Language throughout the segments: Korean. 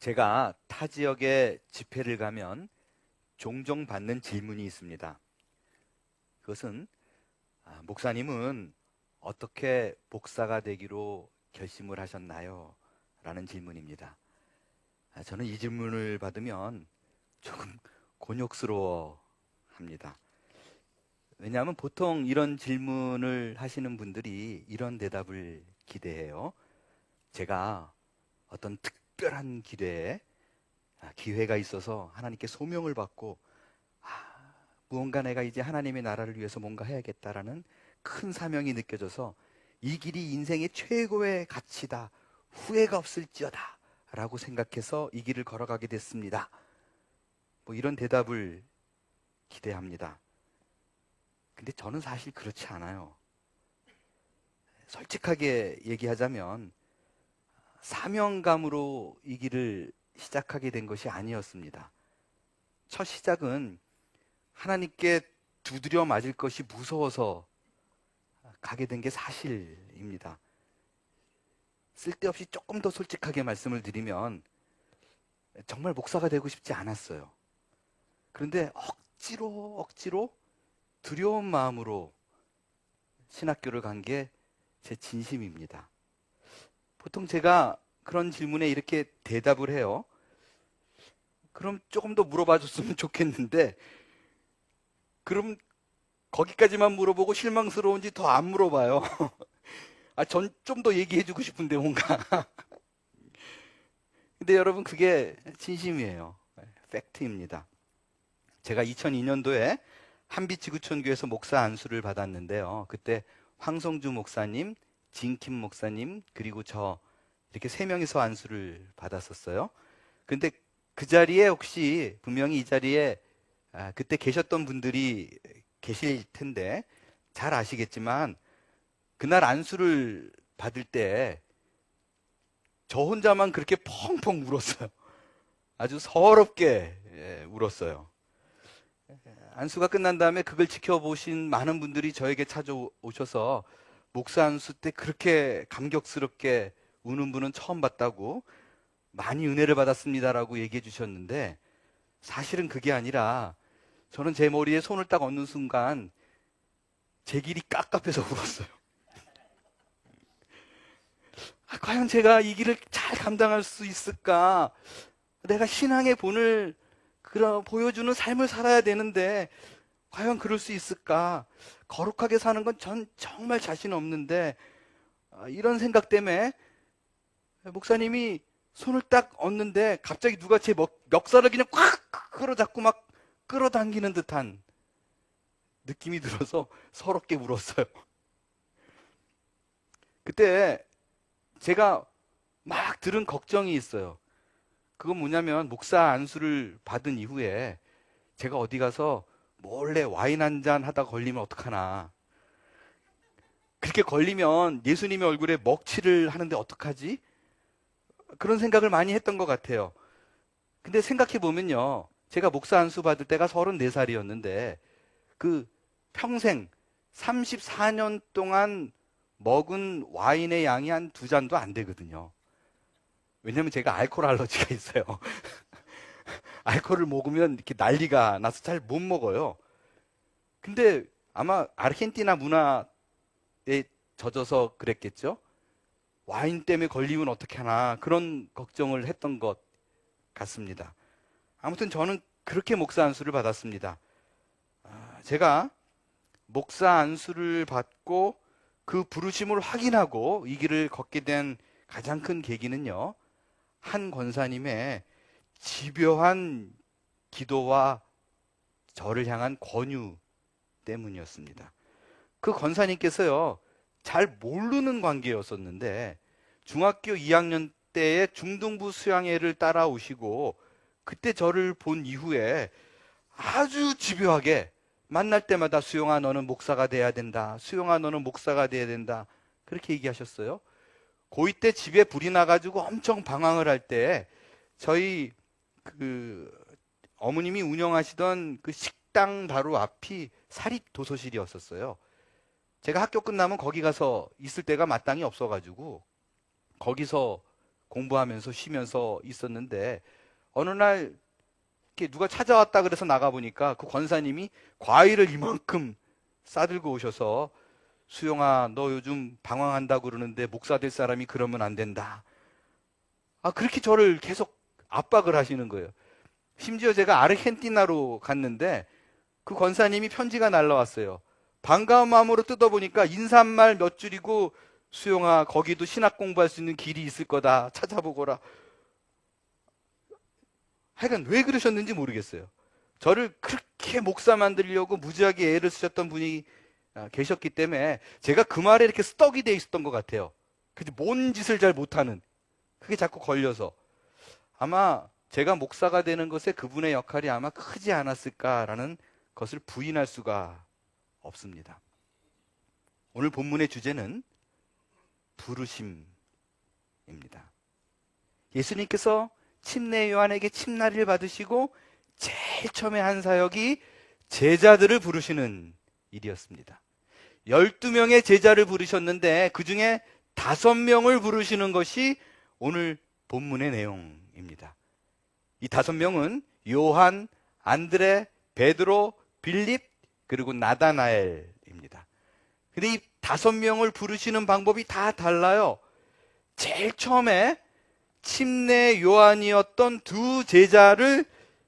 제가 타 지역에 집회를 가면 종종 받는 질문이 있습니다. 그것은 목사님은 어떻게 목사가 되기로 결심을 하셨나요? 라는 질문입니다. 저는 이 질문을 받으면 조금 곤욕스러워 합니다. 왜냐하면 보통 이런 질문을 하시는 분들이 이런 대답을 기대해요. 제가 어떤 특별한 기회가 있어서 하나님께 소명을 받고 무언가 내가 이제 하나님의 나라를 위해서 뭔가 해야겠다라는 큰 사명이 느껴져서 이 길이 인생의 최고의 가치다, 후회가 없을지어다 라고 생각해서 이 길을 걸어가게 됐습니다. 이런 대답을 기대합니다. 근데 저는 사실 그렇지 않아요. 솔직하게 얘기하자면 사명감으로 이 길을 시작하게 된 것이 아니었습니다. 첫 시작은 하나님께 두드려 맞을 것이 무서워서 가게 된 게 사실입니다. 쓸데없이 조금 더 솔직하게 말씀을 드리면 정말 목사가 되고 싶지 않았어요. 그런데 억지로 두려운 마음으로 신학교를 간 게 제 진심입니다. 보통 제가 그런 질문에 이렇게 대답을 해요. 그럼 조금 더 물어봐 줬으면 좋겠는데 그럼 거기까지만 물어보고 실망스러운지 더 안 물어봐요. 전 좀 더 얘기해 주고 싶은데 뭔가. 근데 여러분 그게 진심이에요. 팩트입니다. 제가 2002년도에 한빛지구촌교회에서 목사 안수를 받았는데요. 그때 황성주 목사님, 진킴 목사님, 그리고 저 이렇게 3명이서 안수를 받았었어요. 근데 그 자리에 혹시 분명히 이 자리에 그때 계셨던 분들이 계실 텐데 잘 아시겠지만 그날 안수를 받을 때 저 혼자만 그렇게 펑펑 울었어요. 아주 서럽게 울었어요. 안수가 끝난 다음에 그걸 지켜보신 많은 분들이 저에게 찾아오셔서 목사 안수 때 그렇게 감격스럽게 우는 분은 처음 봤다고 많이 은혜를 받았습니다라고 얘기해 주셨는데 사실은 그게 아니라 저는 제 머리에 손을 딱 얹는 순간 제 길이 깝깝해서 울었어요. 과연 제가 이 길을 잘 감당할 수 있을까? 내가 신앙의 본을 보여주는 삶을 살아야 되는데 과연 그럴 수 있을까? 거룩하게 사는 건 전 정말 자신 없는데 이런 생각 때문에 목사님이 손을 딱 얹는데 갑자기 누가 제 멱살을 그냥 꽉 끌어잡고 막 끌어당기는 듯한 느낌이 들어서 서럽게 울었어요. 그때 제가 막 들은 걱정이 있어요. 그건 뭐냐면 목사 안수를 받은 이후에 제가 어디 가서 몰래 와인 한 잔 하다 걸리면 어떡하나. 그렇게 걸리면 예수님의 얼굴에 먹칠을 하는데 어떡하지? 그런 생각을 많이 했던 것 같아요. 근데 생각해 보면요. 제가 목사 안수 받을 때가 34살이었는데 그 평생 34년 동안 먹은 와인의 양이 한 2잔도 안 되거든요. 왜냐면 제가 알코올 알러지가 있어요. 알코올을 먹으면 이렇게 난리가 나서 잘 못 먹어요. 근데 아마 아르헨티나 문화에 젖어서 그랬겠죠? 와인 때문에 걸리면 어떻게 하나 그런 걱정을 했던 것 같습니다. 아무튼 저는 그렇게 목사 안수를 받았습니다. 제가 목사 안수를 받고 그 부르심을 확인하고 이 길을 걷게 된 가장 큰 계기는요. 한 권사님의 집요한 기도와 저를 향한 권유 때문이었습니다. 그 권사님께서요. 잘 모르는 관계였었는데 중학교 2학년 때에 중등부 수양회를 따라오시고 그때 저를 본 이후에 아주 집요하게 만날 때마다 수용아 너는 목사가 돼야 된다. 수용아 너는 목사가 돼야 된다. 그렇게 얘기하셨어요. 고2 때 집에 불이 나가지고 엄청 방황을 할 때 저희 그 어머님이 운영하시던 그 식당 바로 앞이 사립 도서실이었었어요. 제가 학교 끝나면 거기 가서 있을 데가 마땅히 없어가지고 거기서 공부하면서 쉬면서 있었는데 어느 날 이렇게 누가 찾아왔다 그래서 나가보니까 그 권사님이 과일을 이만큼 싸들고 오셔서 수용아, 너 요즘 방황한다고 그러는데 목사 될 사람이 그러면 안 된다. 그렇게 저를 계속 압박을 하시는 거예요. 심지어 제가 아르헨티나로 갔는데 그 권사님이 편지가 날라왔어요. 반가운 마음으로 뜯어보니까 인사말 몇 줄이고 수용아, 거기도 신학 공부할 수 있는 길이 있을 거다. 찾아보거라. 하여간 왜 그러셨는지 모르겠어요. 저를 그렇게 목사 만들려고 무지하게 애를 쓰셨던 분이 계셨기 때문에 제가 그 말에 이렇게 스떡이 돼 있었던 것 같아요. 근데 뭔 짓을 잘 못하는 그게 자꾸 걸려서 아마 제가 목사가 되는 것에 그분의 역할이 아마 크지 않았을까라는 것을 부인할 수가 없습니다. 오늘 본문의 주제는 부르심입니다. 예수님께서 침례 요한에게 침례를 받으시고 제일 처음에 한 사역이 제자들을 부르시는 일이었습니다. 12명의 제자를 부르셨는데 그 중에 5명을 부르시는 것이 오늘 본문의 내용입니다. 이 5명은 요한, 안드레, 베드로, 빌립, 그리고 나다나엘입니다. 근데 이 5명을 부르시는 방법이 다 달라요. 제일 처음에 침례 요한이었던 2 제자를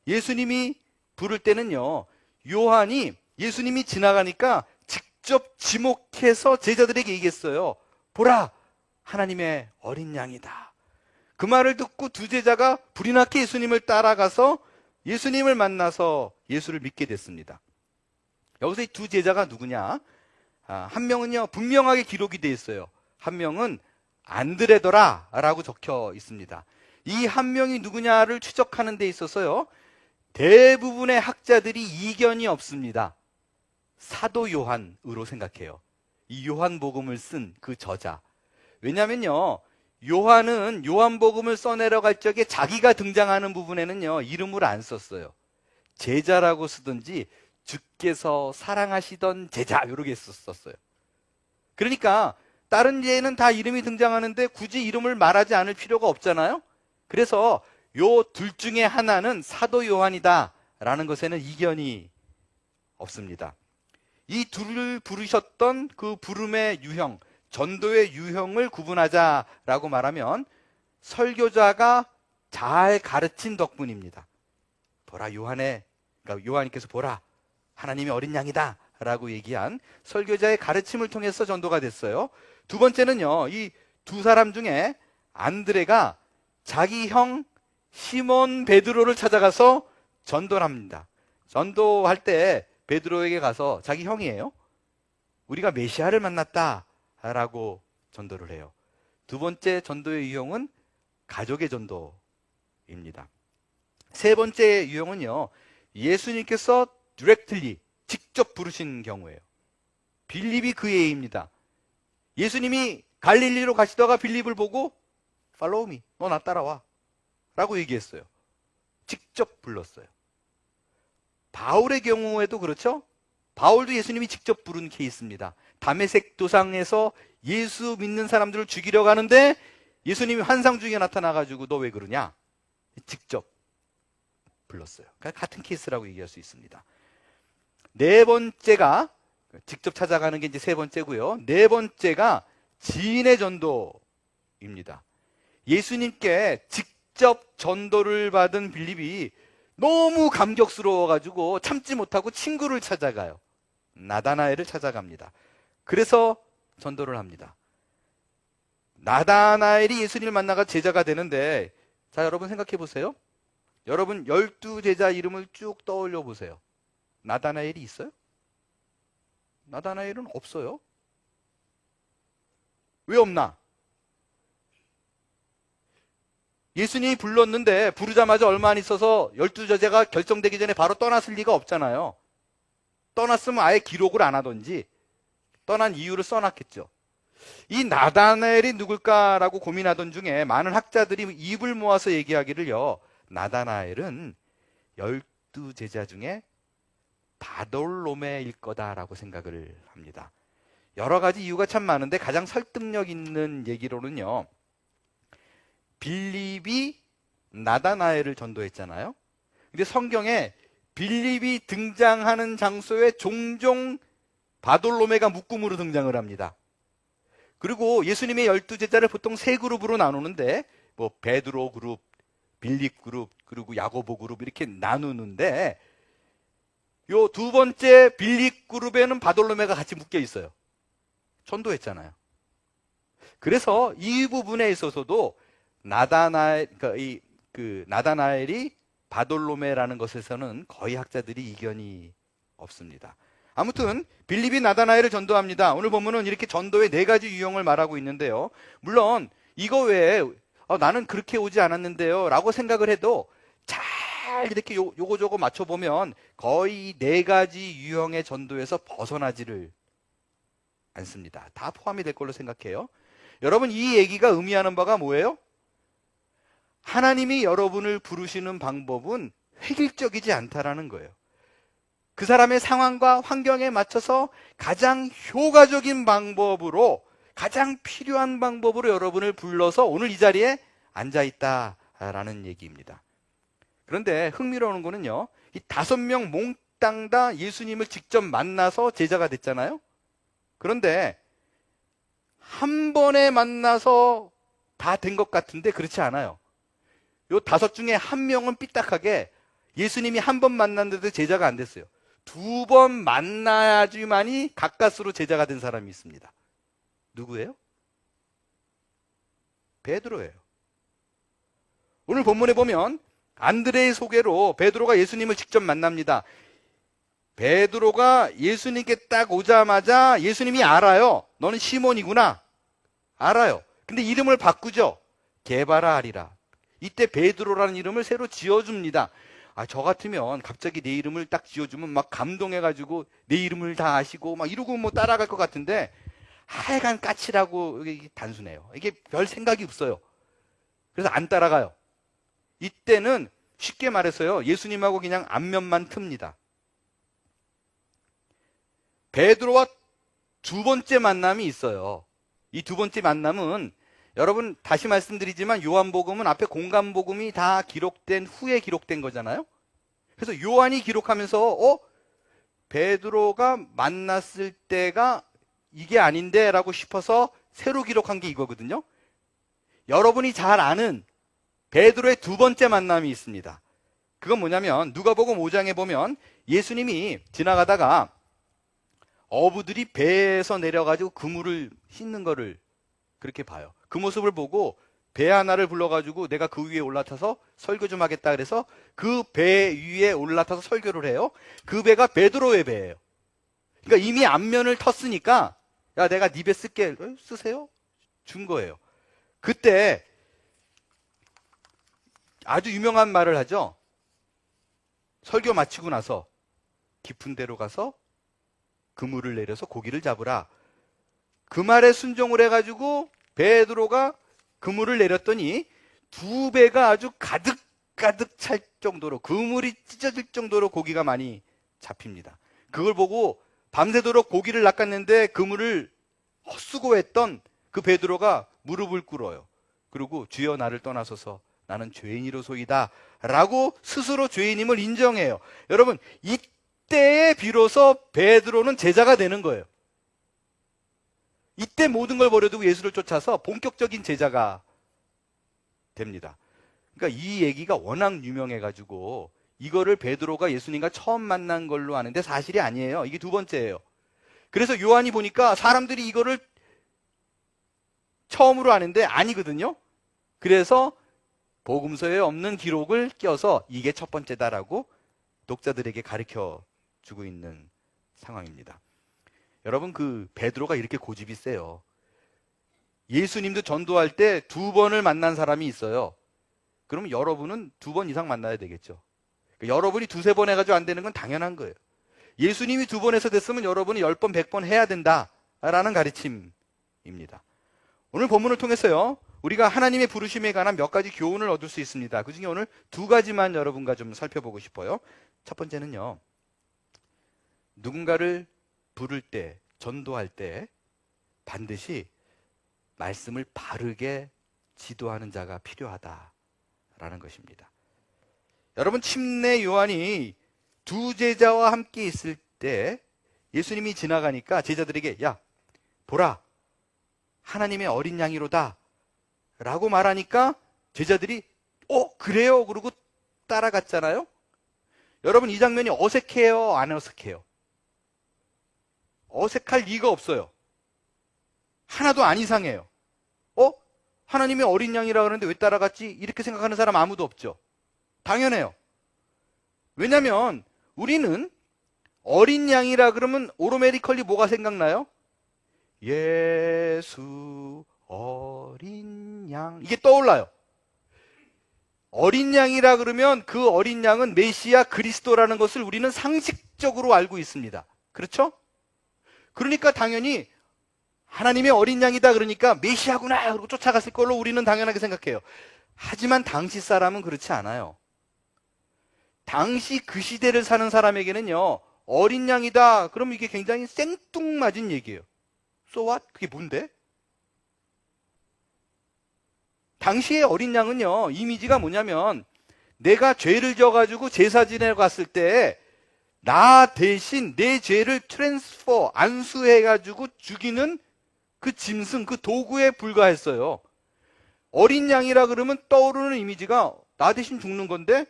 예수님이 부를 때는요, 요한이 예수님이 지나가니까 직접 지목해서 제자들에게 얘기했어요. 보라, 하나님의 어린 양이다. 그 말을 듣고 2 제자가 불이 나게 예수님을 따라가서 예수님을 만나서 예수를 믿게 됐습니다. 여기서 이 2 제자가 누구냐? 한 명은요, 분명하게 기록이 되어 있어요. 한 명은 안드레더라 라고 적혀 있습니다. 이 한 명이 누구냐를 추적하는 데 있어서요, 대부분의 학자들이 이견이 없습니다. 사도 요한으로 생각해요. 이 요한복음을 쓴 그 저자. 왜냐면요, 요한은 요한복음을 써내려갈 적에 자기가 등장하는 부분에는요, 이름을 안 썼어요. 제자라고 쓰든지 주께서 사랑하시던 제자 이렇게 썼어요. 그러니까 다른 예는 다 이름이 등장하는데 굳이 이름을 말하지 않을 필요가 없잖아요. 그래서 요 둘 중에 하나는 사도 요한이다 라는 것에는 이견이 없습니다. 이 둘을 부르셨던 그 부름의 유형, 전도의 유형을 구분하자라고 말하면 설교자가 잘 가르친 덕분입니다. 보라, 그러니까 요한님께서 보라, 하나님의 어린 양이다 라고 얘기한 설교자의 가르침을 통해서 전도가 됐어요. 2번째는요, 이 2 사람 중에 안드레가 자기 형 시몬 베드로를 찾아가서 전도를 합니다. 전도할 때 베드로에게 가서 자기 형이에요, 우리가 메시아를 만났다 라고 전도를 해요. 2번째 전도의 유형은 가족의 전도입니다. 3번째 유형은요, 예수님께서 디렉틀리 직접 부르신 경우예요. 빌립이 그 예입니다. 예수님이 갈릴리로 가시다가 빌립을 보고 Follow me, 너 나 따라와 라고 얘기했어요. 직접 불렀어요. 바울의 경우에도 그렇죠. 바울도 예수님이 직접 부른 케이스입니다. 다메섹 도상에서 예수 믿는 사람들을 죽이려 가는데 예수님이 환상 중에 나타나가지고 너 왜 그러냐? 직접 불렀어요. 그러니까 같은 케이스라고 얘기할 수 있습니다. 4번째가 직접 찾아가는 게 이제 3번째고요. 4번째가 지인의 전도입니다. 예수님께 직접 전도를 받은 빌립이 너무 감격스러워가지고 참지 못하고 친구를 찾아가요. 나다나엘을 찾아갑니다. 그래서 전도를 합니다. 나다나엘이 예수님을 만나가 제자가 되는데, 자, 여러분 생각해 보세요. 여러분 12 제자 이름을 쭉 떠올려 보세요. 나다나엘이 있어요? 나다나엘은 없어요. 왜 없나? 예수님이 불렀는데 부르자마자 얼마 안 있어서 12 제자가 결정되기 전에 바로 떠났을 리가 없잖아요. 떠났으면 아예 기록을 안 하던지 떠난 이유를 써놨겠죠. 이 나다나엘이 누굴까라고 고민하던 중에 많은 학자들이 입을 모아서 얘기하기를요, 나다나엘은 12 제자 중에 바돌로메일 거다라고 생각을 합니다. 여러 가지 이유가 참 많은데 가장 설득력 있는 얘기로는요, 빌립이 나다나엘을 전도했잖아요. 근데 성경에 빌립이 등장하는 장소에 종종 바돌로메가 묶음으로 등장을 합니다. 그리고 예수님의 12제자를 보통 세 그룹으로 나누는데 뭐 베드로 그룹, 빌립 그룹, 그리고 야고보 그룹 이렇게 나누는데 요 두 번째 빌립 그룹에는 바돌로메가 같이 묶여 있어요. 전도했잖아요. 그래서 이 부분에 있어서도 나다나엘, 그러니까 나다나엘이 바돌로메라는 것에서는 거의 학자들이 이견이 없습니다. 아무튼 빌립이 나다나엘을 전도합니다. 오늘 보면은 이렇게 전도의 네 가지 유형을 말하고 있는데요. 물론 이거 외에 나는 그렇게 오지 않았는데요 라고 생각을 해도 잘 이렇게 요거저거 맞춰보면 거의 네 가지 유형의 전도에서 벗어나지를 않습니다. 다 포함이 될 걸로 생각해요. 여러분, 이 얘기가 의미하는 바가 뭐예요? 하나님이 여러분을 부르시는 방법은 획일적이지 않다라는 거예요. 그 사람의 상황과 환경에 맞춰서 가장 효과적인 방법으로, 가장 필요한 방법으로 여러분을 불러서 오늘 이 자리에 앉아있다라는 얘기입니다. 그런데 흥미로운 거는요, 이 5명 몽땅 다 예수님을 직접 만나서 제자가 됐잖아요. 그런데 한 번에 만나서 다 된 것 같은데 그렇지 않아요. 요 5 중에 1명은 삐딱하게 예수님이 한 번 만났는데도 제자가 안 됐어요. 2번 만나야지만이 가까스로 제자가 된 사람이 있습니다. 누구예요? 베드로예요. 오늘 본문에 보면 안드레의 소개로 베드로가 예수님을 직접 만납니다. 베드로가 예수님께 딱 오자마자 예수님이 알아요. 너는 시몬이구나. 알아요. 근데 이름을 바꾸죠. 게바라 하리라. 이때 베드로라는 이름을 새로 지어줍니다. 저 같으면 갑자기 내 이름을 딱 지어주면 막 감동해가지고 내 이름을 다 아시고 막 이러고 뭐 따라갈 것 같은데 하여간 까칠하고 이게 단순해요. 이게 별 생각이 없어요. 그래서 안 따라가요. 이때는 쉽게 말해서요, 예수님하고 그냥 안면만 틉니다. 베드로와 2번째 만남이 있어요. 이 2번째 만남은 여러분 다시 말씀드리지만 요한복음은 앞에 공간복음이 다 기록된 후에 기록된 거잖아요. 그래서 요한이 기록하면서 베드로가 만났을 때가 이게 아닌데 라고 싶어서 새로 기록한 게 이거거든요. 여러분이 잘 아는 베드로의 2번째 만남이 있습니다. 그건 뭐냐면 누가복음 5장에 보면 예수님이 지나가다가 어부들이 배에서 내려가지고 그물을 씻는 거를 그렇게 봐요. 그 모습을 보고 배 하나를 불러가지고 내가 그 위에 올라타서 설교 좀 하겠다 그래서 그 배 위에 올라타서 설교를 해요. 그 배가 베드로의 배예요. 그러니까 이미 안면을 텄으니까 야, 내가 네 배 쓸게. 쓰세요? 준 거예요. 그때 아주 유명한 말을 하죠. 설교 마치고 나서 깊은 데로 가서 그물을 내려서 고기를 잡으라. 그 말에 순종을 해가지고 베드로가 그물을 내렸더니 2배가 아주 가득 찰 정도로, 그물이 찢어질 정도로 고기가 많이 잡힙니다. 그걸 보고 밤새도록 고기를 낚았는데 그물을 헛수고했던 그 베드로가 무릎을 꿇어요. 그리고 주여 나를 떠나소서 나는 죄인이로소이다 라고 스스로 죄인임을 인정해요. 여러분, 이때에 비로소 베드로는 제자가 되는 거예요. 이때 모든 걸 버려두고 예수를 쫓아서 본격적인 제자가 됩니다. 그러니까 이 얘기가 워낙 유명해가지고 이거를 베드로가 예수님과 처음 만난 걸로 아는데 사실이 아니에요. 이게 2번째예요. 그래서 요한이 보니까 사람들이 이거를 처음으로 아는데 아니거든요. 그래서 복음서에 없는 기록을 껴서 이게 첫 번째다라고 독자들에게 가르쳐 주고 있는 상황입니다. 여러분, 그 베드로가 이렇게 고집이 세요. 예수님도 전도할 때 2번을 만난 사람이 있어요. 그러면 여러분은 2번 이상 만나야 되겠죠. 그러니까 여러분이 2-3번 해가지고 안 되는 건 당연한 거예요. 예수님이 2번에서 됐으면 여러분이 10번, 100번 해야 된다라는 가르침입니다. 오늘 본문을 통해서요, 우리가 하나님의 부르심에 관한 몇 가지 교훈을 얻을 수 있습니다. 그 중에 오늘 2가지만 여러분과 좀 살펴보고 싶어요. 첫 번째는요, 누군가를 부를 때, 전도할 때 반드시 말씀을 바르게 지도하는 자가 필요하다라는 것입니다. 여러분, 침례 요한이 두 제자와 함께 있을 때 예수님이 지나가니까 제자들에게 야, 보라, 하나님의 어린 양이로다 라고 말하니까 제자들이 그래요? 그러고 따라갔잖아요. 여러분, 이 장면이 어색해요? 안 어색해요? 어색할 리가 없어요. 하나도 안 이상해요. 하나님의 어린 양이라 그러는데 왜 따라갔지? 이렇게 생각하는 사람 아무도 없죠. 당연해요. 왜냐하면 우리는 어린 양이라 그러면 오토매티컬리 뭐가 생각나요? 예수 어린 양, 이게 떠올라요. 어린 양이라 그러면 그 어린 양은 메시아 그리스도라는 것을 우리는 상식적으로 알고 있습니다. 그렇죠? 그러니까 당연히 하나님의 어린 양이다 그러니까 메시아구나 그러고 쫓아갔을 걸로 우리는 당연하게 생각해요. 하지만 당시 사람은 그렇지 않아요. 당시 그 시대를 사는 사람에게는요, 어린 양이다 그럼 이게 굉장히 생뚱맞은 얘기예요. So what? 그게 뭔데? 당시의 어린 양은요, 이미지가 뭐냐면 내가 죄를 져가지고 제사 지내러 갔을 때 나 대신 내 죄를 트랜스퍼, 안수해가지고 죽이는 그 짐승, 그 도구에 불과했어요. 어린 양이라 그러면 떠오르는 이미지가 나 대신 죽는 건데?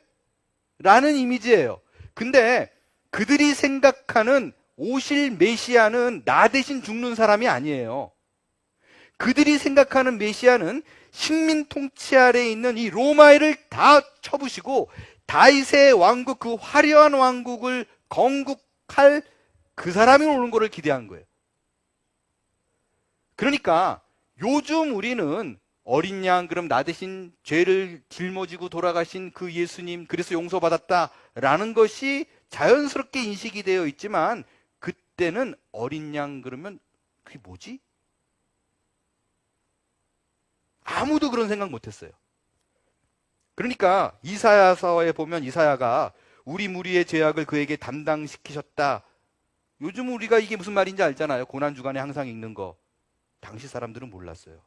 라는 이미지예요. 근데 그들이 생각하는 오실 메시아는 나 대신 죽는 사람이 아니에요. 그들이 생각하는 메시아는 식민 통치 아래에 있는 이 로마를 다 쳐부시고 다윗의 왕국, 그 화려한 왕국을 건국할 그 사람이 오는 것을 기대한 거예요. 그러니까 요즘 우리는 어린 양, 그럼 나 대신 죄를 짊어지고 돌아가신 그 예수님, 그래서 용서받았다라는 것이 자연스럽게 인식이 되어 있지만 그때는 어린 양 그러면 그게 뭐지? 아무도 그런 생각 못했어요. 그러니까 이사야서에 보면 이사야가 우리 무리의 죄악을 그에게 담당시키셨다. 요즘 우리가 이게 무슨 말인지 알잖아요. 고난주간에 항상 읽는 거. 당시 사람들은 몰랐어요.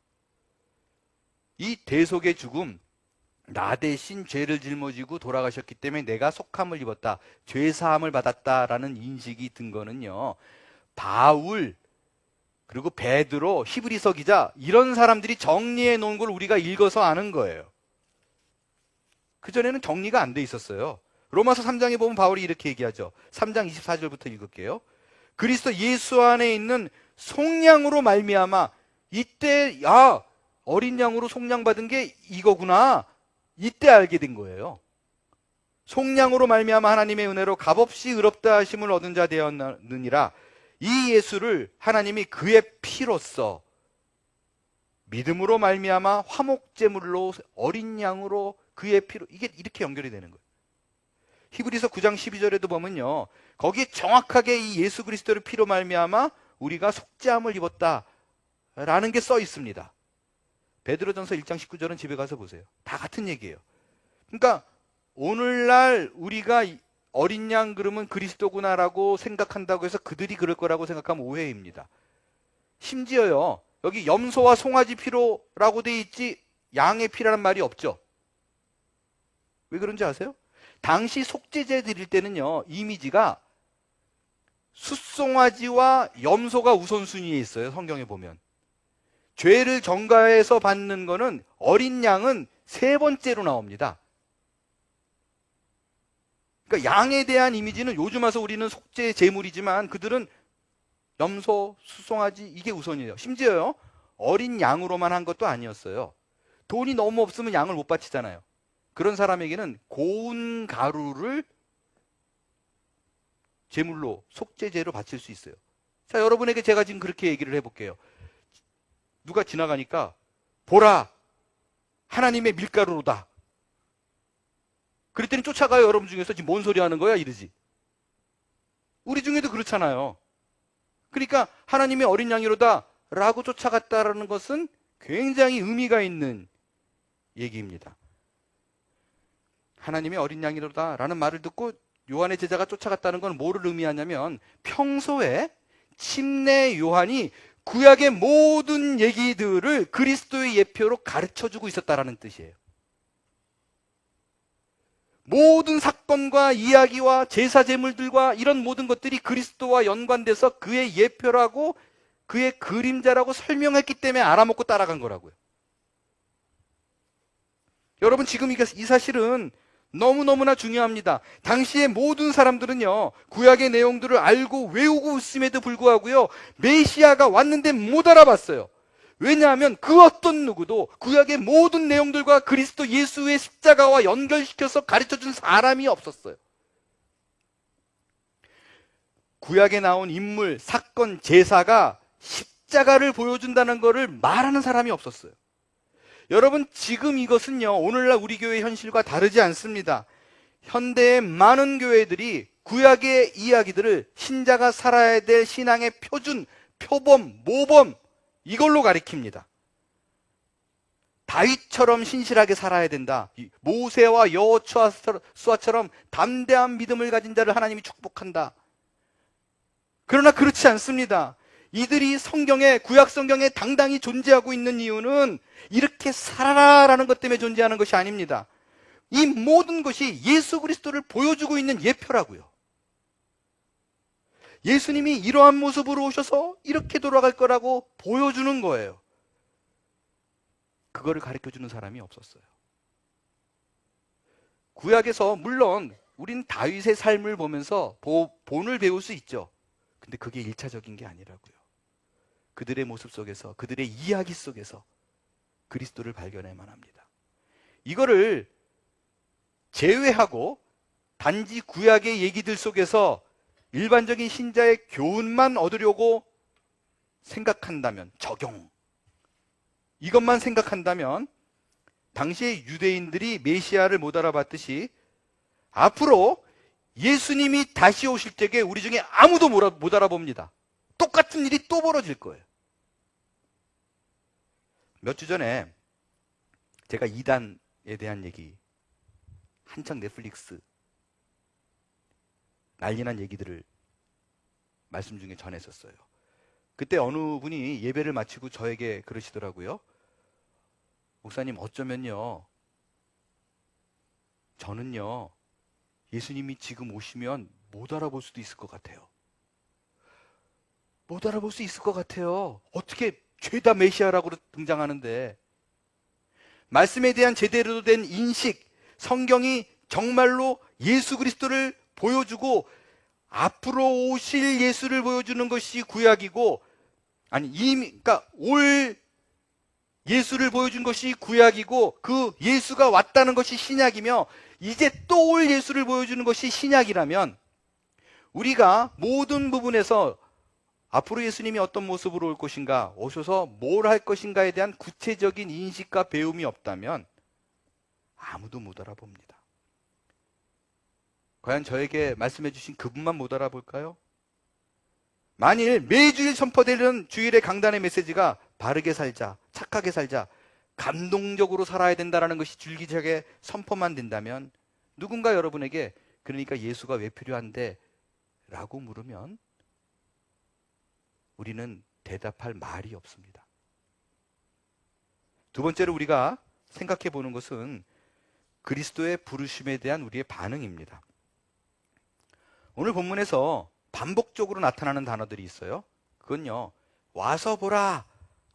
이 대속의 죽음, 나 대신 죄를 짊어지고 돌아가셨기 때문에 내가 속함을 입었다, 죄사함을 받았다라는 인식이 든 거는요, 바울, 그리고 베드로, 히브리서 기자, 이런 사람들이 정리해 놓은 걸 우리가 읽어서 아는 거예요. 그전에는 정리가 안 돼 있었어요. 로마서 3장에 보면 바울이 이렇게 얘기하죠. 3장 24절부터 읽을게요. 그리스도 예수 안에 있는 속량으로 말미암아, 이때 어린 양으로 속량받은 게 이거구나, 이때 알게 된 거예요. 속량으로 말미암아 하나님의 은혜로 값없이 의롭다 하심을 얻은 자 되었느니라. 이 예수를 하나님이 그의 피로써 믿음으로 말미암아 화목제물로 어린 양으로 그의 피로, 이게 이렇게 연결이 되는 거예요. 히브리서 9장 12절에도 보면요, 거기에 정확하게 이 예수 그리스도를 피로 말미암아 우리가 속죄함을 입었다라는 게 써 있습니다. 베드로전서 1장 19절은 집에 가서 보세요. 다 같은 얘기예요. 그러니까 오늘날 우리가 어린 양 그러면 그리스도구나라고 생각한다고 해서 그들이 그럴 거라고 생각하면 오해입니다. 심지어요, 여기 염소와 송아지 피로라고 돼 있지 양의 피라는 말이 없죠. 왜 그런지 아세요? 당시 속죄제 드릴 때는요, 이미지가 숫송아지와 염소가 우선순위에 있어요. 성경에 보면 죄를 전가해서 받는 거는 어린 양은 세 번째로 나옵니다. 그러니까 양에 대한 이미지는 요즘 와서 우리는 속죄 제물이지만 그들은 염소, 숫송아지 이게 우선이에요. 심지어요, 어린 양으로만 한 것도 아니었어요. 돈이 너무 없으면 양을 못 바치잖아요. 그런 사람에게는 고운 가루를 제물로, 속죄제로 바칠 수 있어요. 자, 여러분에게 제가 지금 그렇게 얘기를 해볼게요. 누가 지나가니까 보라, 하나님의 밀가루로다. 그랬더니 쫓아가요. 여러분 중에서 지금 뭔 소리 하는 거야? 이러지. 우리 중에도 그렇잖아요. 그러니까 하나님의 어린 양이로다 라고 쫓아갔다라는 것은 굉장히 의미가 있는 얘기입니다. 하나님의 어린 양이로다 라는 말을 듣고 요한의 제자가 쫓아갔다는 건 뭐를 의미하냐면 평소에 침례 요한이 구약의 모든 얘기들을 그리스도의 예표로 가르쳐주고 있었다라는 뜻이에요. 모든 사건과 이야기와 제사 제물들과 이런 모든 것들이 그리스도와 연관돼서 그의 예표라고 그의 그림자라고 설명했기 때문에 알아먹고 따라간 거라고요. 여러분, 지금 이 사실은 너무너무나 중요합니다. 당시의 모든 사람들은요, 구약의 내용들을 알고 외우고 있음에도 불구하고요, 메시아가 왔는데 못 알아봤어요. 왜냐하면 그 어떤 누구도 구약의 모든 내용들과 그리스도 예수의 십자가와 연결시켜서 가르쳐준 사람이 없었어요. 구약에 나온 인물, 사건, 제사가 십자가를 보여준다는 것을 말하는 사람이 없었어요. 여러분, 지금 이것은요, 오늘날 우리 교회 현실과 다르지 않습니다. 현대의 많은 교회들이 구약의 이야기들을 신자가 살아야 될 신앙의 표준, 표범, 모범, 이걸로 가리킵니다. 다윗처럼 신실하게 살아야 된다. 모세와 여호수아처럼 담대한 믿음을 가진 자를 하나님이 축복한다. 그러나 그렇지 않습니다. 이들이 성경에, 구약 성경에 당당히 존재하고 있는 이유는 이렇게 살아라라는 것 때문에 존재하는 것이 아닙니다. 이 모든 것이 예수 그리스도를 보여주고 있는 예표라고요. 예수님이 이러한 모습으로 오셔서 이렇게 돌아갈 거라고 보여주는 거예요. 그거를 가르쳐주는 사람이 없었어요. 구약에서 물론 우린 다윗의 삶을 보면서 본을 배울 수 있죠. 근데 그게 1차적인 게 아니라고요. 그들의 모습 속에서, 그들의 이야기 속에서 그리스도를 발견해야만 합니다. 이거를 제외하고 단지 구약의 얘기들 속에서 일반적인 신자의 교훈만 얻으려고 생각한다면, 적용, 이것만 생각한다면 당시의 유대인들이 메시아를 못 알아봤듯이 앞으로 예수님이 다시 오실 적에 우리 중에 아무도 못 알아봅니다. 똑같은 일이 또 벌어질 거예요. 몇 주 전에 제가 이단에 대한 얘기, 한창 넷플릭스 난리난 얘기들을 말씀 중에 전했었어요. 그때 어느 분이 예배를 마치고 저에게 그러시더라고요. 목사님, 어쩌면요, 저는요, 예수님이 지금 오시면 못 알아볼 수도 있을 것 같아요. 못 알아볼 수 있을 것 같아요. 어떻게 죄다 메시아라고 등장하는데. 말씀에 대한 제대로 된 인식, 성경이 정말로 예수 그리스도를 보여주고 앞으로 오실 예수를 보여주는 것이 구약이고, 아니 이미, 그러니까 올 예수를 보여준 것이 구약이고 그 예수가 왔다는 것이 신약이며 이제 또 올 예수를 보여주는 것이 신약이라면, 우리가 모든 부분에서 앞으로 예수님이 어떤 모습으로 올 것인가, 오셔서 뭘 할 것인가에 대한 구체적인 인식과 배움이 없다면 아무도 못 알아봅니다. 과연 저에게 말씀해 주신 그분만 못 알아볼까요? 만일 매주일 선포되는 주일의 강단의 메시지가 바르게 살자, 착하게 살자, 감동적으로 살아야 된다는 것이 줄기차게 선포만 된다면, 누군가 여러분에게 그러니까 예수가 왜 필요한데? 라고 물으면 우리는 대답할 말이 없습니다. 두 번째로 우리가 생각해 보는 것은 그리스도의 부르심에 대한 우리의 반응입니다. 오늘 본문에서 반복적으로 나타나는 단어들이 있어요. 그건요, 와서 보라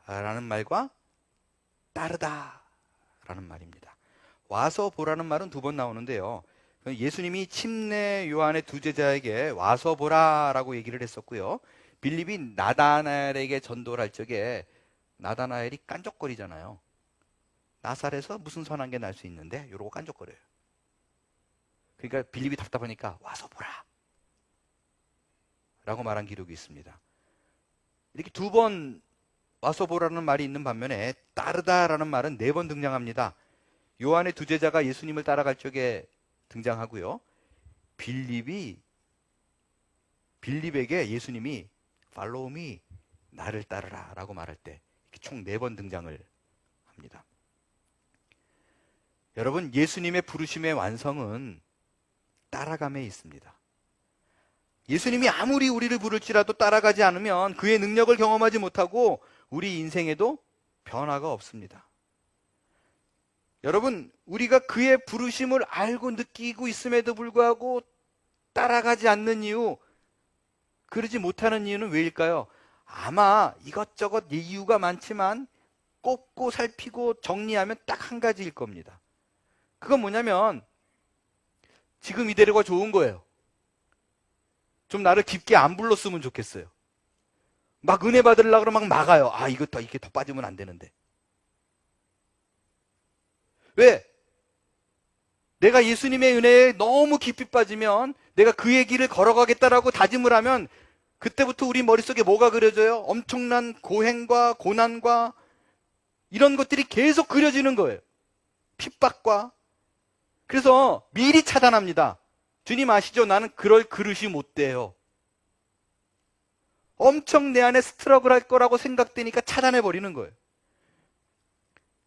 라는 말과 따르다 라는 말입니다. 와서 보라는 말은 두 번 나오는데요, 예수님이 침례 요한의 두 제자에게 와서 보라 라고 얘기를 했었고요, 빌립이 나다나엘에게 전도를 할 적에 나다나엘이 깐족거리잖아요. 나사렛에서 무슨 선한 게 날 수 있는데? 이러고 깐족거려요. 그러니까 빌립이 답답하니까 와서 보라 라고 말한 기록이 있습니다. 이렇게 두 번 와서 보라는 말이 있는 반면에 따르다라는 말은 4번 등장합니다. 요한의 두 제자가 예수님을 따라갈 적에 등장하고요, 빌립에게 예수님이 Follow me, 나를 따르라 라고 말할 때 총 4번 등장을 합니다. 여러분, 예수님의 부르심의 완성은 따라감에 있습니다. 예수님이 아무리 우리를 부를지라도 따라가지 않으면 그의 능력을 경험하지 못하고 우리 인생에도 변화가 없습니다. 여러분, 우리가 그의 부르심을 알고 느끼고 있음에도 불구하고 따라가지 않는 이유, 그러지 못하는 이유는 왜일까요? 아마 이것저것 이유가 많지만 꼽고 살피고 정리하면 딱 한 가지일 겁니다. 그건 뭐냐면 지금 이대로가 좋은 거예요. 좀 나를 깊게 안 불렀으면 좋겠어요. 막 은혜 받으려고 그러면 막 막아요. 아, 이게 더 빠지면 안 되는데. 왜? 내가 예수님의 은혜에 너무 깊이 빠지면 내가 그의 길을 걸어가겠다라고 다짐을 하면 그때부터 우리 머릿속에 뭐가 그려져요? 엄청난 고행과 고난과 이런 것들이 계속 그려지는 거예요. 핍박과. 그래서 미리 차단합니다. 주님 아시죠? 나는 그럴 그릇이 못 돼요. 엄청 내 안에 스트러글 할 거라고 생각되니까 차단해버리는 거예요.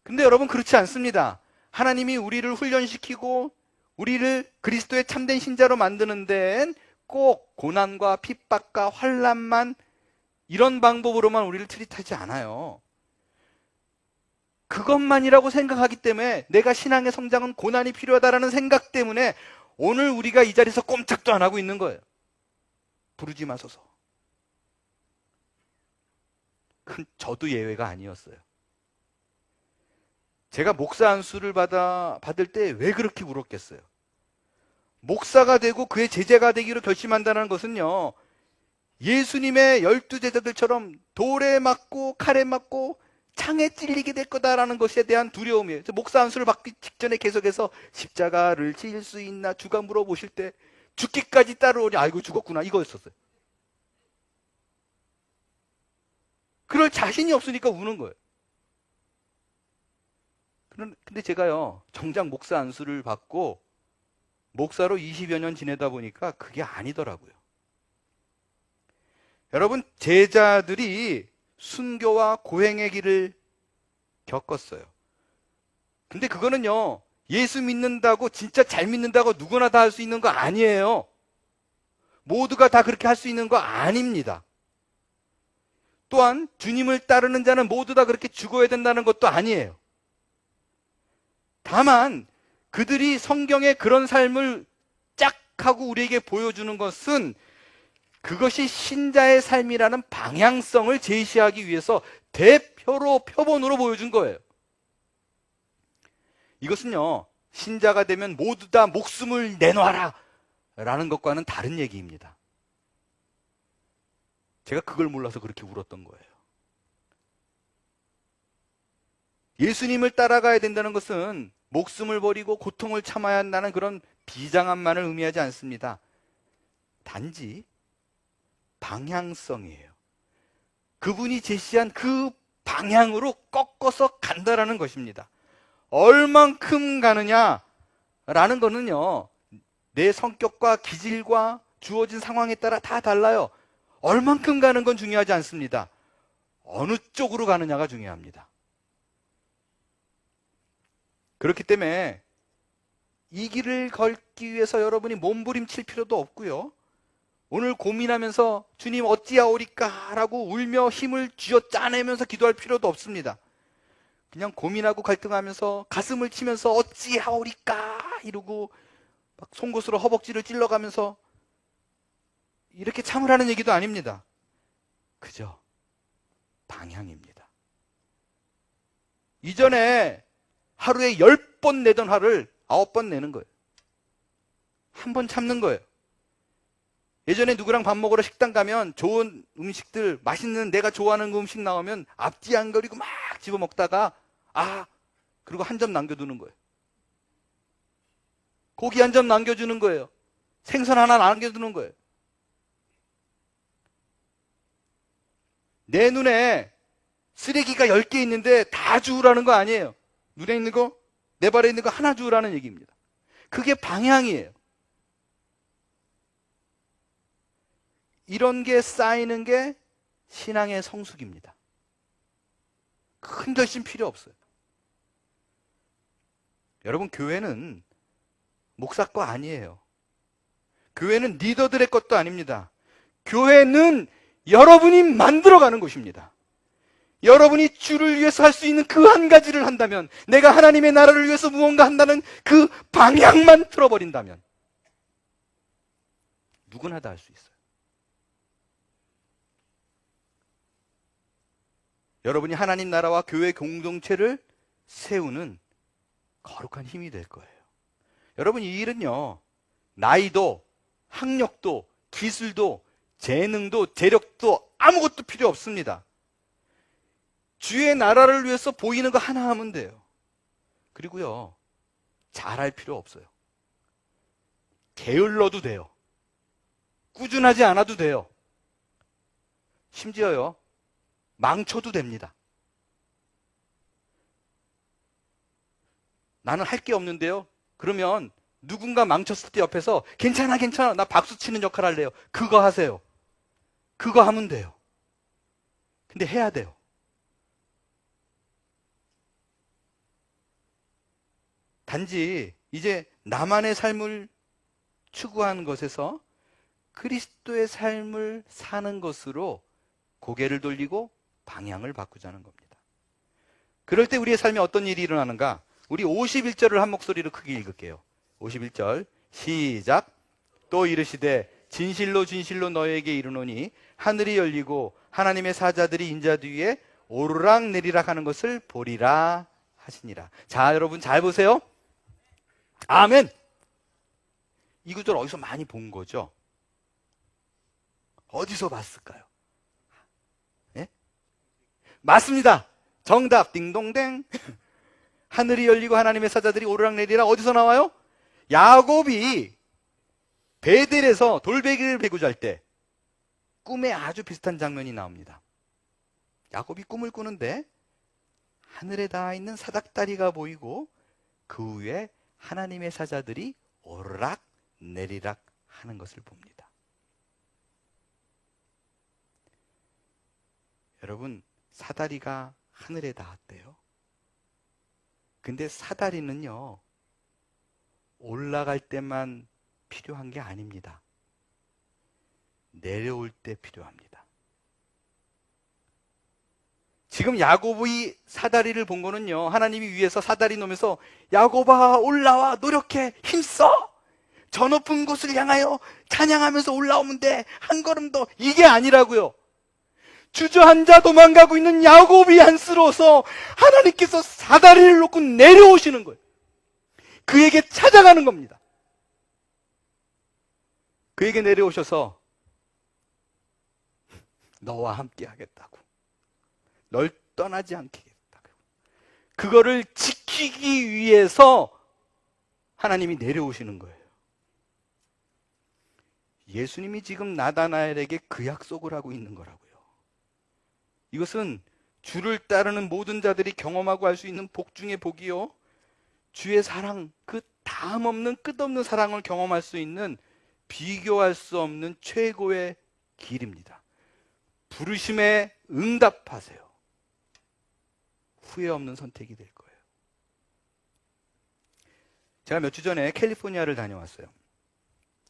근데 여러분 그렇지 않습니다. 하나님이 우리를 훈련시키고 우리를 그리스도의 참된 신자로 만드는 데엔 꼭 고난과 핍박과 환난만 이런 방법으로만 우리를 트릿하지 않아요. 그것만이라고 생각하기 때문에 내가 신앙의 성장은 고난이 필요하다라는 생각 때문에 오늘 우리가 이 자리에서 꼼짝도 안 하고 있는 거예요. 부르지 마소서. 저도 예외가 아니었어요. 제가 목사 안수를 받을 때 왜 그렇게 울었겠어요? 목사가 되고 그의 제자가 되기로 결심한다는 것은요, 예수님의 12제자들처럼 돌에 맞고 칼에 맞고 창에 찔리게 될 거다라는 것에 대한 두려움이에요. 목사 안수를 받기 직전에 계속해서 십자가를 질 수 있나 주가 물어보실 때 죽기까지 따라오니 아이고 죽었구나 이거였었어요. 그럴 자신이 없으니까 우는 거예요. 근데 제가요, 정작 목사 안수를 받고 목사로 20여 년 지내다 보니까 그게 아니더라고요. 여러분, 제자들이 순교와 고행의 길을 겪었어요. 근데 그거는요, 예수 믿는다고 진짜 잘 믿는다고 누구나 다 할 수 있는 거 아니에요. 모두가 다 그렇게 할 수 있는 거 아닙니다. 또한 주님을 따르는 자는 모두 다 그렇게 죽어야 된다는 것도 아니에요. 다만 그들이 성경에 그런 삶을 짝 하고 우리에게 보여주는 것은 그것이 신자의 삶이라는 방향성을 제시하기 위해서 표본으로 보여준 거예요. 이것은요, 신자가 되면 모두 다 목숨을 내놔라 라는 것과는 다른 얘기입니다. 제가 그걸 몰라서 그렇게 울었던 거예요. 예수님을 따라가야 된다는 것은 목숨을 버리고 고통을 참아야 한다는 그런 비장함만을 의미하지 않습니다. 단지 방향성이에요. 그분이 제시한 그 방향으로 꺾어서 간다라는 것입니다. 얼만큼 가느냐라는 거는요, 내 성격과 기질과 주어진 상황에 따라 다 달라요. 얼만큼 가는 건 중요하지 않습니다. 어느 쪽으로 가느냐가 중요합니다. 그렇기 때문에 이 길을 걸기 위해서 여러분이 몸부림칠 필요도 없고요. 오늘 고민하면서 주님 어찌하오리까 라고 울며 힘을 쥐어 짜내면서 기도할 필요도 없습니다. 그냥 고민하고 갈등하면서 가슴을 치면서 어찌하오리까 이러고 막 송곳으로 허벅지를 찔러가면서 이렇게 참으라는 얘기도 아닙니다. 그저 방향입니다. 이전에 하루에 10번 내던 화를 9번 내는 거예요. 한 번 참는 거예요. 예전에 누구랑 밥 먹으러 식당 가면 좋은 음식들, 맛있는 내가 좋아하는 그 음식 나오면 앞뒤 안 거리고 막 집어 먹다가 그리고 한 점 남겨두는 거예요. 고기 한 점 남겨주는 거예요. 생선 하나 남겨두는 거예요. 내 눈에 쓰레기가 10개 있는데 다 주우라는 거 아니에요. 눈에 있는 거, 내 발에 있는 거 하나 주우라는 얘기입니다. 그게 방향이에요. 이런 게 쌓이는 게 신앙의 성숙입니다. 큰 결심 필요 없어요. 여러분, 교회는 목사거 아니에요. 교회는 리더들의 것도 아닙니다. 교회는 여러분이 만들어가는 곳입니다. 여러분이 주를 위해서 할 수 있는 그 한 가지를 한다면, 내가 하나님의 나라를 위해서 무언가 한다는 그 방향만 틀어버린다면 누구나 다 할 수 있어요. 여러분이 하나님 나라와 교회 공동체를 세우는 거룩한 힘이 될 거예요. 여러분, 이 일은요, 나이도 학력도 기술도 재능도 재력도 아무것도 필요 없습니다. 주의 나라를 위해서 보이는 거 하나 하면 돼요. 그리고요, 잘할 필요 없어요. 게을러도 돼요. 꾸준하지 않아도 돼요. 심지어요, 망쳐도 됩니다. 나는 할 게 없는데요. 그러면 누군가 망쳤을 때 옆에서 괜찮아, 괜찮아, 나 박수 치는 역할 할래요. 그거 하세요. 그거 하면 돼요. 근데 해야 돼요. 단지 이제 나만의 삶을 추구하는 것에서 그리스도의 삶을 사는 것으로 고개를 돌리고 방향을 바꾸자는 겁니다. 그럴 때 우리의 삶에 어떤 일이 일어나는가? 우리 51절을 한 목소리로 크게 읽을게요. 51절 시작. 또 이르시되 진실로 진실로 너에게 이르노니 하늘이 열리고 하나님의 사자들이 인자들 위에 오르락 내리락 하는 것을 보리라 하시니라. 자, 여러분 잘 보세요. 아멘. 이 구절 어디서 많이 본 거죠? 어디서 봤을까요? 예? 맞습니다. 정답 띵동댕. 하늘이 열리고 하나님의 사자들이 오르락내리락 어디서 나와요? 야곱이 베델에서 돌베개를 베고 잘 때 꿈에 아주 비슷한 장면이 나옵니다. 야곱이 꿈을 꾸는데 하늘에 닿아 있는 사닥다리가 보이고 그 위에 하나님의 사자들이 오르락 내리락 하는 것을 봅니다. 여러분, 사다리가 하늘에 닿았대요. 근데 사다리는요, 올라갈 때만 필요한 게 아닙니다. 내려올 때 필요합니다. 지금 야곱의 사다리를 본 거는요, 하나님이 위에서 사다리 놓으면서 야곱아 올라와, 노력해, 힘써, 저 높은 곳을 향하여 찬양하면서 올라오면 돼, 한 걸음 더, 이게 아니라고요. 주저앉아 도망가고 있는 야곱이 안쓰러워서 하나님께서 사다리를 놓고 내려오시는 거예요. 그에게 찾아가는 겁니다. 그에게 내려오셔서 너와 함께 하겠다고, 널 떠나지 않겠다고, 그거를 지키기 위해서 하나님이 내려오시는 거예요. 예수님이 지금 나다나엘에게 그 약속을 하고 있는 거라고요. 이것은 주를 따르는 모든 자들이 경험하고 할 수 있는 복 중의 복이요, 주의 사랑, 그 다음 없는 끝없는 사랑을 경험할 수 있는 비교할 수 없는 최고의 길입니다. 부르심에 응답하세요. 후회 없는 선택이 될 거예요. 제가 몇 주 전에 캘리포니아를 다녀왔어요.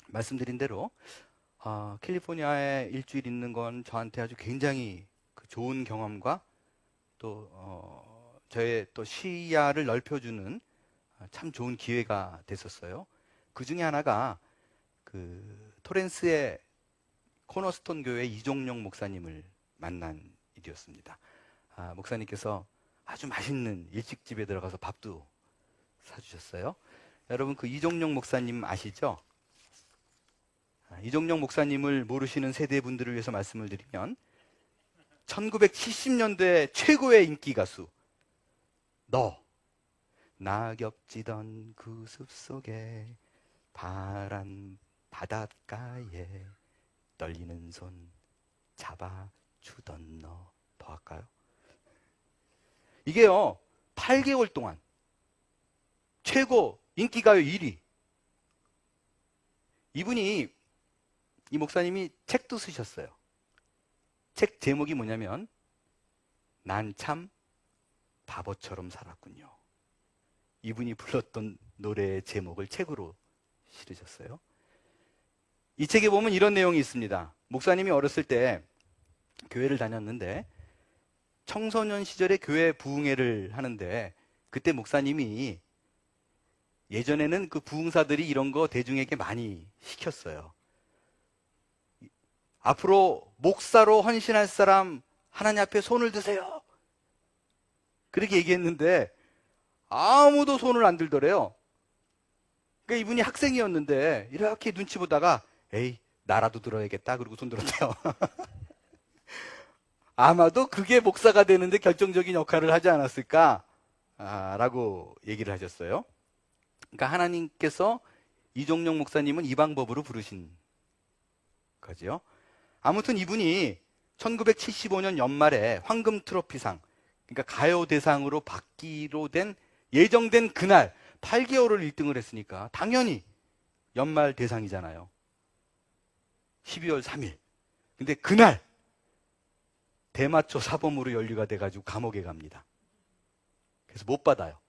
말씀드린 대로 캘리포니아에 일주일 있는 건 저한테 아주 굉장히 좋은 경험과 또 저의 또 시야를 넓혀주는 참 좋은 기회가 됐었어요. 그 중에 하나가 그 토렌스의 코너스톤 교회 이종용 목사님을 만난 일이었습니다. 목사님께서 아주 맛있는 일식집에 들어가서 밥도 사주셨어요. 여러분, 그 이종용 목사님 아시죠? 이종용 목사님을 모르시는 세대분들을 위해서 말씀을 드리면 1970년대 최고의 인기 가수, 너 낙엽지던 그 숲속에 파란 바닷가에 떨리는 손 잡아주던 너, 더 할까요? 이게요 8개월 동안 최고 인기가요 1위. 이 목사님이 책도 쓰셨어요. 책 제목이 뭐냐면 난 참 바보처럼 살았군요. 이분이 불렀던 노래의 제목을 책으로 실으셨어요. 이 책에 보면 이런 내용이 있습니다. 목사님이 어렸을 때 교회를 다녔는데 청소년 시절에 교회 부흥회를 하는데 그때 목사님이 예전에는 그 부흥사들이 이런 거 대중에게 많이 시켰어요. 앞으로 목사로 헌신할 사람 하나님 앞에 손을 드세요. 그렇게 얘기했는데 아무도 손을 안 들더래요. 그러니까 이분이 학생이었는데 이렇게 눈치 보다가 에이 나라도 들어야겠다 그러고 손 들었대요. 아마도 그게 목사가 되는데 결정적인 역할을 하지 않았을까 라고 얘기를 하셨어요. 그러니까 하나님께서 이종용 목사님은 이 방법으로 부르신 거지요. 아무튼 이분이 1975년 연말에 황금 트로피상, 그러니까 가요 대상으로 받기로 된 예정된 그날 8개월을 1등을 했으니까 당연히 연말 대상이잖아요. 12월 3일. 근데 그날 대마초 사범으로 연루가 돼가지고 감옥에 갑니다. 그래서 못 받아요.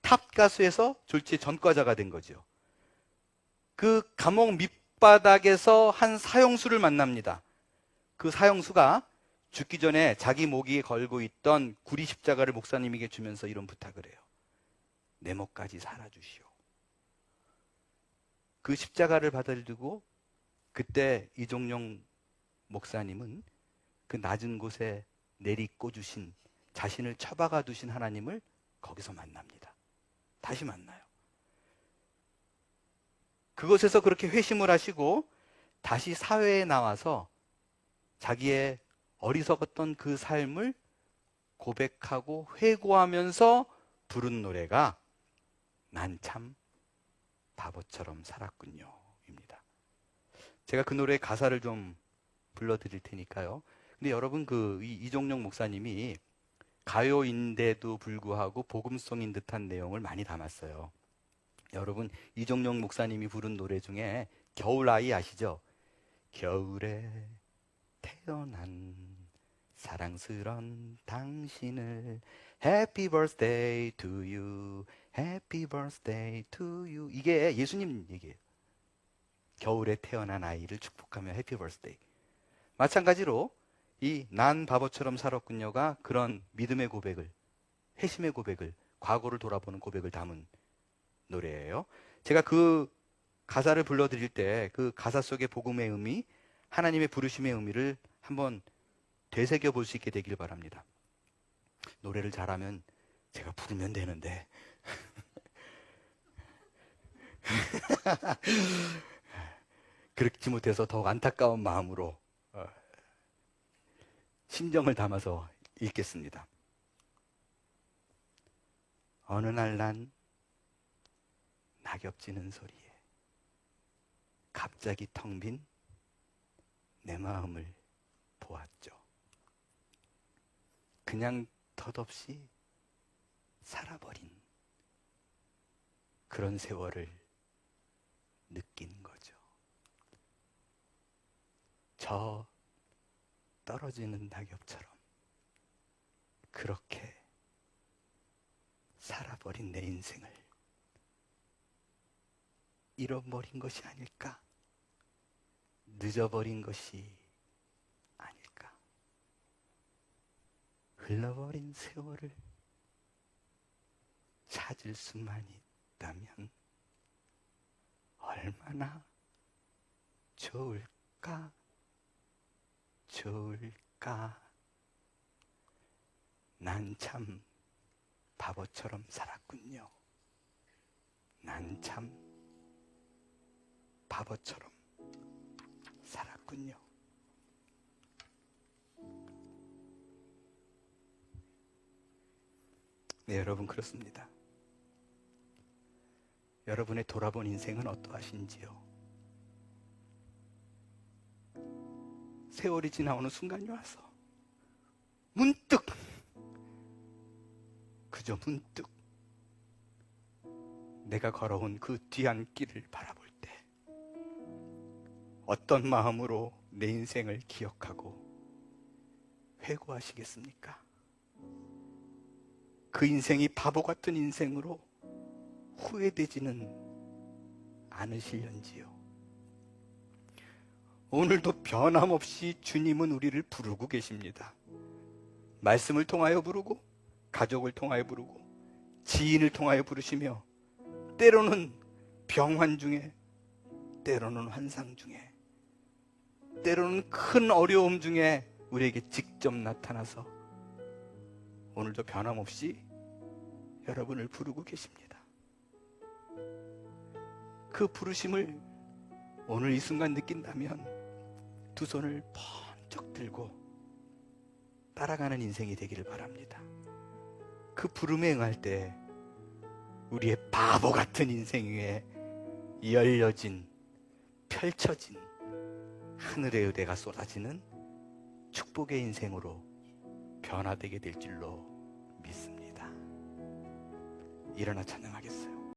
탑 가수에서 졸지에 전과자가 된 거죠. 그 감옥 밑바닥에서 한 사형수를 만납니다. 그 사형수가 죽기 전에 자기 목에 걸고 있던 구리 십자가를 목사님에게 주면서 이런 부탁을 해요. 내 목까지 살아주시오. 그 십자가를 받아들고 그때 이종용 목사님은 그 낮은 곳에 내리꽂으신 자신을 처박아 두신 하나님을 거기서 만납니다. 다시 만나요. 그곳에서 그렇게 회심을 하시고 다시 사회에 나와서 자기의 어리석었던 그 삶을 고백하고 회고하면서 부른 노래가 난 참 바보처럼 살았군요 입니다. 제가 그 노래의 가사를 좀 불러드릴 테니까요. 근데 여러분 이종용 목사님이 가요인데도 불구하고 복음송인 듯한 내용을 많이 담았어요. 여러분 이종용 목사님이 부른 노래 중에 겨울아이 아시죠? 겨울에 태어난 사랑스런 당신을 Happy birthday to you, Happy birthday to you. 이게 예수님 얘기예요. 겨울에 태어난 아이를 축복하며 Happy birthday. 마찬가지로 이 난 바보처럼 살았군요가 그런 믿음의 고백을, 회심의 고백을, 과거를 돌아보는 고백을 담은 노래예요. 제가 그 가사를 불러드릴 때 그 가사 속의 복음의 의미, 하나님의 부르심의 의미를 한번 되새겨 볼 수 있게 되길 바랍니다. 노래를 잘하면 제가 부르면 되는데 그렇지 못해서 더욱 안타까운 마음으로 심정을 담아서 읽겠습니다. 어느 날 난 낙엽 지는 소리에 갑자기 텅 빈 내 마음을 보았죠. 그냥 덧없이 살아버린 그런 세월을 느낀 거죠. 저 떨어지는 낙엽처럼 그렇게 살아버린 내 인생을 잃어버린 것이 아닐까? 늦어버린 것이 아닐까? 흘러버린 세월을 찾을 수만 있다면 얼마나 좋을까? 좋을까? 난 참 바보처럼 살았군요. 난 참 바보처럼 살았군요. 네, 여러분 그렇습니다. 여러분의 돌아본 인생은 어떠하신지요? 세월이 지나오는 순간이 와서 문득, 그저 문득 내가 걸어온 그 뒤안길을 바라볼 때 어떤 마음으로 내 인생을 기억하고 회고하시겠습니까? 그 인생이 바보 같은 인생으로 후회되지는 않으실런지요? 오늘도 변함없이 주님은 우리를 부르고 계십니다. 말씀을 통하여 부르고, 가족을 통하여 부르고, 지인을 통하여 부르시며, 때로는 병환 중에, 때로는 환상 중에, 때로는 큰 어려움 중에 우리에게 직접 나타나서 오늘도 변함없이 여러분을 부르고 계십니다. 그 부르심을 오늘 이 순간 느낀다면 두 손을 번쩍 들고 따라가는 인생이 되기를 바랍니다. 그 부름에 응할 때 우리의 바보 같은 인생 위에 열려진, 펼쳐진 하늘의 의대가 쏟아지는 축복의 인생으로 변화되게 될 줄로 믿습니다. 일어나 찬양하겠어요.